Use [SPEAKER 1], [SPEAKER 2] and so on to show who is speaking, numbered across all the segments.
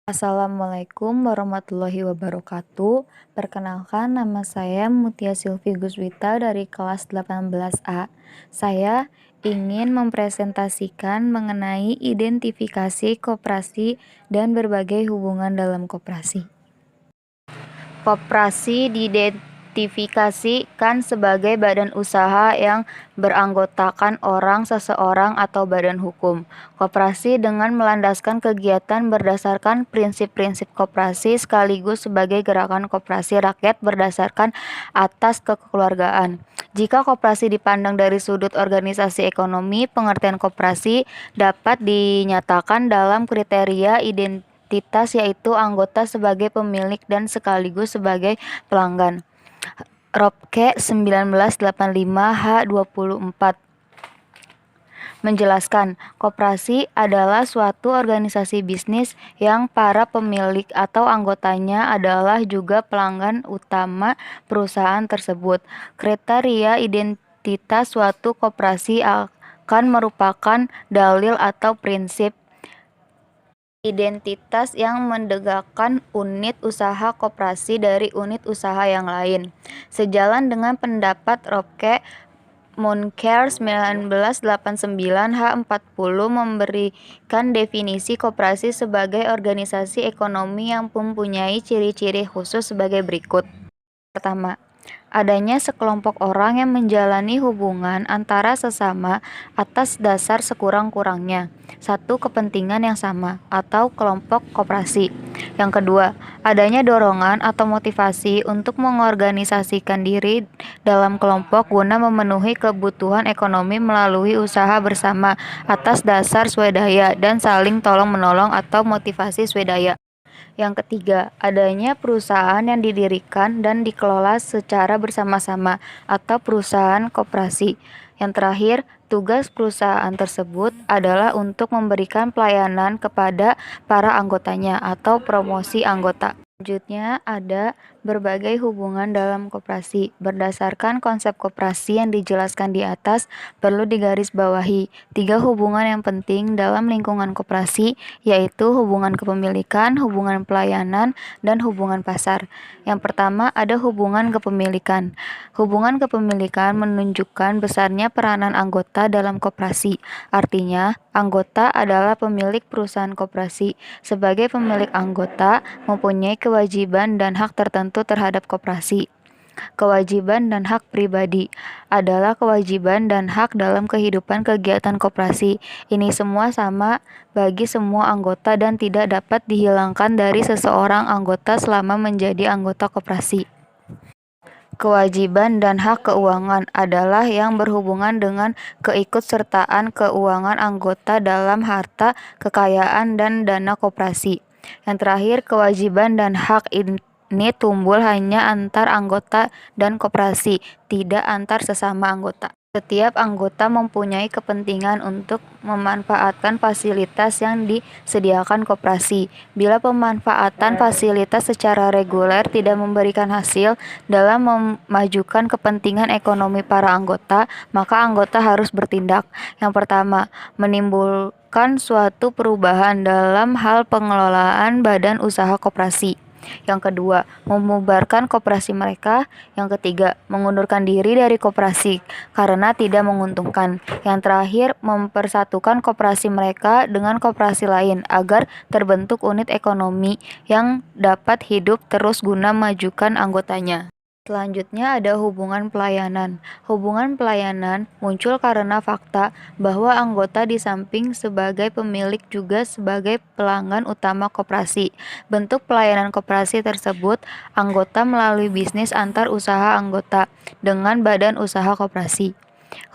[SPEAKER 1] Assalamualaikum warahmatullahi wabarakatuh. Perkenalkan, nama saya Mutia Silvi Guswita dari kelas 18A. Saya ingin mempresentasikan mengenai identifikasi koperasi dan berbagai hubungan dalam koperasi. Koperasi diidentifikasikan sebagai badan usaha yang beranggotakan orang, seseorang, atau badan hukum. Koperasi dengan melandaskan kegiatan berdasarkan prinsip-prinsip koperasi sekaligus sebagai gerakan koperasi rakyat berdasarkan atas kekeluargaan. Jika koperasi dipandang dari sudut organisasi ekonomi, pengertian koperasi dapat dinyatakan dalam kriteria identitas yaitu anggota sebagai pemilik dan sekaligus sebagai pelanggan. Ropke 1985H24 menjelaskan, koperasi adalah suatu organisasi bisnis yang para pemilik atau anggotanya adalah juga pelanggan utama perusahaan tersebut. Kriteria identitas suatu koperasi akan merupakan dalil atau prinsip identitas yang membedakan unit usaha koperasi dari unit usaha yang lain. Sejalan dengan pendapat Ropke, Moncler 1989H40 memberikan definisi koperasi sebagai organisasi ekonomi yang mempunyai ciri-ciri khusus sebagai berikut. Pertama, adanya sekelompok orang yang menjalani hubungan antara sesama atas dasar sekurang-kurangnya satu kepentingan yang sama atau kelompok koperasi. Yang kedua, adanya dorongan atau motivasi untuk mengorganisasikan diri dalam kelompok guna memenuhi kebutuhan ekonomi melalui usaha bersama atas dasar swadaya dan saling tolong-menolong atau motivasi swadaya. Yang ketiga, adanya perusahaan yang didirikan dan dikelola secara bersama-sama atau perusahaan koperasi. Yang terakhir, tugas perusahaan tersebut adalah untuk memberikan pelayanan kepada para anggotanya atau promosi anggota. Selanjutnya ada berbagai hubungan dalam koperasi. Berdasarkan konsep koperasi yang dijelaskan di atas, perlu digarisbawahi 3 hubungan yang penting dalam lingkungan koperasi, yaitu hubungan kepemilikan, hubungan pelayanan, dan hubungan pasar. Yang pertama ada hubungan kepemilikan. Hubungan kepemilikan menunjukkan besarnya peranan anggota dalam koperasi. Artinya, anggota adalah pemilik perusahaan koperasi. Sebagai pemilik anggota mempunyai kewajiban dan hak tertentu terhadap koperasi. Kewajiban dan hak pribadi adalah kewajiban dan hak dalam kehidupan kegiatan koperasi. Ini semua sama bagi semua anggota dan tidak dapat dihilangkan dari seseorang anggota selama menjadi anggota koperasi. Kewajiban dan hak keuangan adalah yang berhubungan dengan keikutsertaan keuangan anggota dalam harta, kekayaan, dan dana koperasi. Yang terakhir, kewajiban dan hak ini timbul hanya antar anggota dan koperasi, tidak antar sesama anggota. Setiap anggota mempunyai kepentingan untuk memanfaatkan fasilitas yang disediakan koperasi. Bila pemanfaatan fasilitas secara reguler tidak memberikan hasil dalam memajukan kepentingan ekonomi para anggota, maka anggota harus bertindak. Yang pertama, menimbulkan suatu perubahan dalam hal pengelolaan badan usaha koperasi. Yang kedua, membubarkan koperasi mereka. Yang ketiga, mengundurkan diri dari koperasi karena tidak menguntungkan. Yang terakhir, mempersatukan koperasi mereka dengan koperasi lain agar terbentuk unit ekonomi yang dapat hidup terus guna memajukan anggotanya. Selanjutnya ada hubungan pelayanan. Hubungan pelayanan muncul karena fakta bahwa anggota di samping sebagai pemilik juga sebagai pelanggan utama koperasi. Bentuk pelayanan koperasi tersebut, anggota melalui bisnis antar usaha anggota dengan badan usaha koperasi.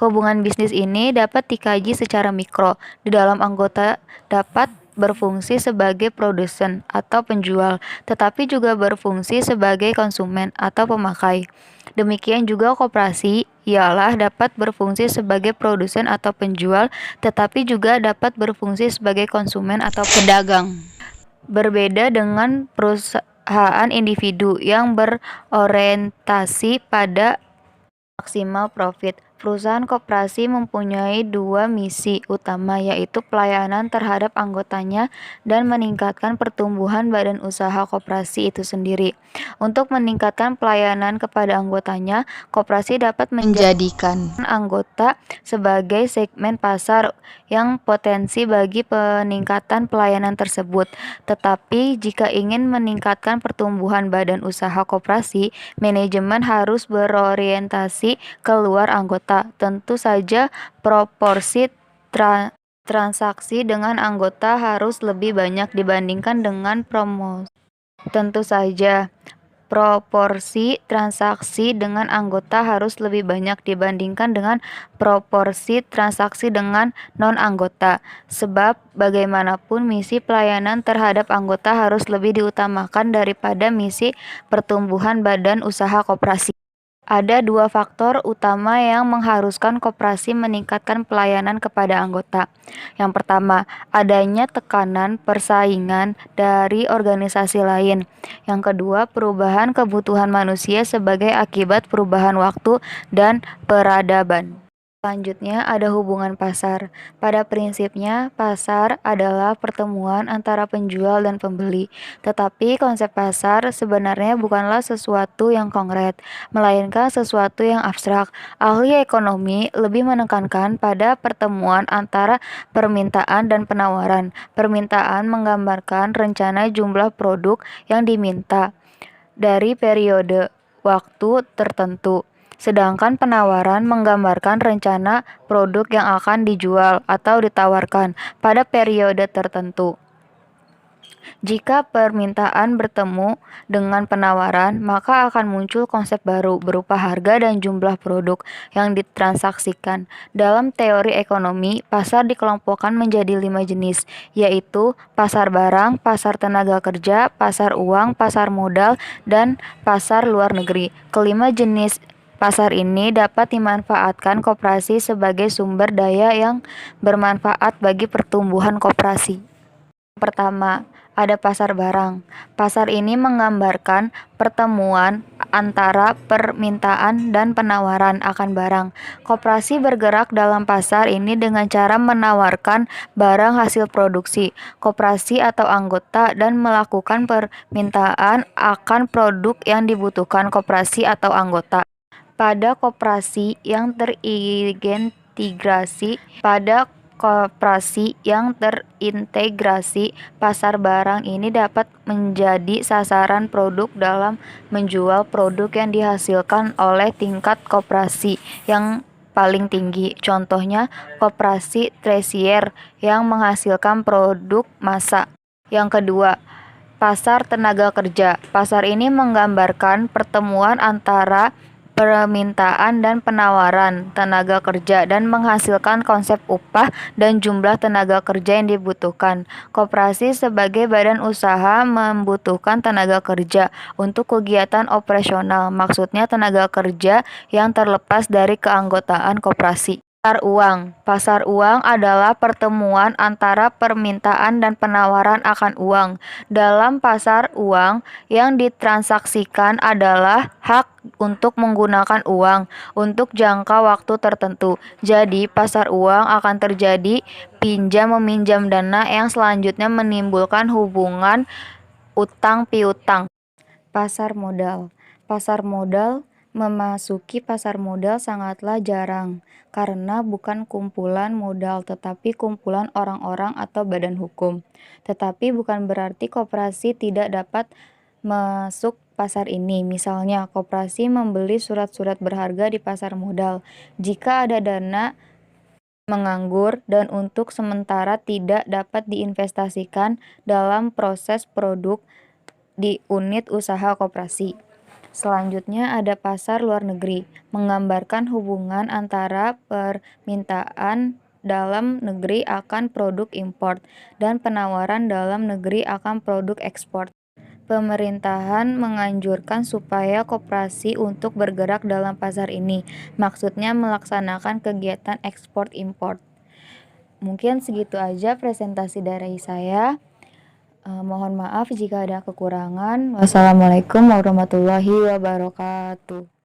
[SPEAKER 1] Hubungan bisnis ini dapat dikaji secara mikro. Di dalam anggota dapat berfungsi sebagai produsen atau penjual, tetapi juga berfungsi sebagai konsumen atau pemakai. Demikian juga koperasi ialah dapat berfungsi sebagai produsen atau penjual, tetapi juga dapat berfungsi sebagai konsumen atau pedagang. Berbeda dengan perusahaan individu yang berorientasi pada maksimal profit. Perusahaan koperasi mempunyai dua misi utama, yaitu pelayanan terhadap anggotanya dan meningkatkan pertumbuhan badan usaha koperasi itu sendiri. Untuk meningkatkan pelayanan kepada anggotanya, koperasi dapat menjadikan anggota sebagai segmen pasar yang potensi bagi peningkatan pelayanan tersebut. Tetapi jika ingin meningkatkan pertumbuhan badan usaha koperasi, manajemen harus berorientasi keluar anggota. Tentu saja proporsi transaksi dengan anggota harus lebih banyak dibandingkan dengan promosi. Tentu saja proporsi transaksi dengan anggota harus lebih banyak dibandingkan dengan proporsi transaksi dengan non-anggota. Sebab bagaimanapun misi pelayanan terhadap anggota harus lebih diutamakan daripada misi pertumbuhan badan usaha koperasi. Ada dua faktor utama yang mengharuskan koperasi meningkatkan pelayanan kepada anggota. Yang pertama, adanya tekanan persaingan dari organisasi lain. Yang kedua, perubahan kebutuhan manusia sebagai akibat perubahan waktu dan peradaban. Selanjutnya ada hubungan pasar. Pada prinsipnya, pasar adalah pertemuan antara penjual dan pembeli. Tetapi konsep pasar sebenarnya bukanlah sesuatu yang konkret, melainkan sesuatu yang abstrak. Ahli ekonomi lebih menekankan pada pertemuan antara permintaan dan penawaran. Permintaan menggambarkan rencana jumlah produk yang diminta dari periode waktu tertentu. Sedangkan penawaran menggambarkan rencana produk yang akan dijual atau ditawarkan pada periode tertentu. Jika permintaan bertemu dengan penawaran, maka akan muncul konsep baru berupa harga dan jumlah produk yang ditransaksikan. Dalam teori ekonomi, pasar dikelompokkan menjadi 5 jenis, yaitu pasar barang, pasar tenaga kerja, pasar uang, pasar modal, dan pasar luar negeri. Kelima jenis pasar ini dapat dimanfaatkan koperasi sebagai sumber daya yang bermanfaat bagi pertumbuhan koperasi. Pertama, ada pasar barang. Pasar ini menggambarkan pertemuan antara permintaan dan penawaran akan barang. Koperasi bergerak dalam pasar ini dengan cara menawarkan barang hasil produksi koperasi atau anggota dan melakukan permintaan akan produk yang dibutuhkan koperasi atau anggota. Pada koperasi yang terintegrasi, pasar barang ini dapat menjadi sasaran produk dalam menjual produk yang dihasilkan oleh tingkat koperasi yang paling tinggi. Contohnya, koperasi tersier yang menghasilkan produk massa. Yang kedua, pasar tenaga kerja. Pasar ini menggambarkan pertemuan antara permintaan dan penawaran tenaga kerja dan menghasilkan konsep upah dan jumlah tenaga kerja yang dibutuhkan. Koperasi sebagai badan usaha membutuhkan tenaga kerja untuk kegiatan operasional, maksudnya tenaga kerja yang terlepas dari keanggotaan koperasi. Pasar uang. Pasar uang adalah pertemuan antara permintaan dan penawaran akan uang. Dalam pasar uang, yang ditransaksikan adalah hak untuk menggunakan uang untuk jangka waktu tertentu. Jadi, pasar uang akan terjadi pinjam-meminjam dana yang selanjutnya menimbulkan hubungan utang piutang. Pasar modal. Pasar modal. Memasuki pasar modal sangatlah jarang, karena bukan kumpulan modal tetapi kumpulan orang-orang atau badan hukum. Tetapi bukan berarti koperasi tidak dapat masuk pasar ini. Misalnya, koperasi membeli surat-surat berharga di pasar modal. Jika ada dana menganggur dan untuk sementara tidak dapat diinvestasikan dalam proses produk di unit usaha koperasi. Selanjutnya ada pasar luar negeri, menggambarkan hubungan antara permintaan dalam negeri akan produk impor dan penawaran dalam negeri akan produk ekspor. Pemerintahan menganjurkan supaya koperasi untuk bergerak dalam pasar ini, maksudnya melaksanakan kegiatan ekspor-impor. Mungkin segitu aja presentasi dari saya. Mohon maaf jika ada kekurangan. Wassalamualaikum warahmatullahi wabarakatuh.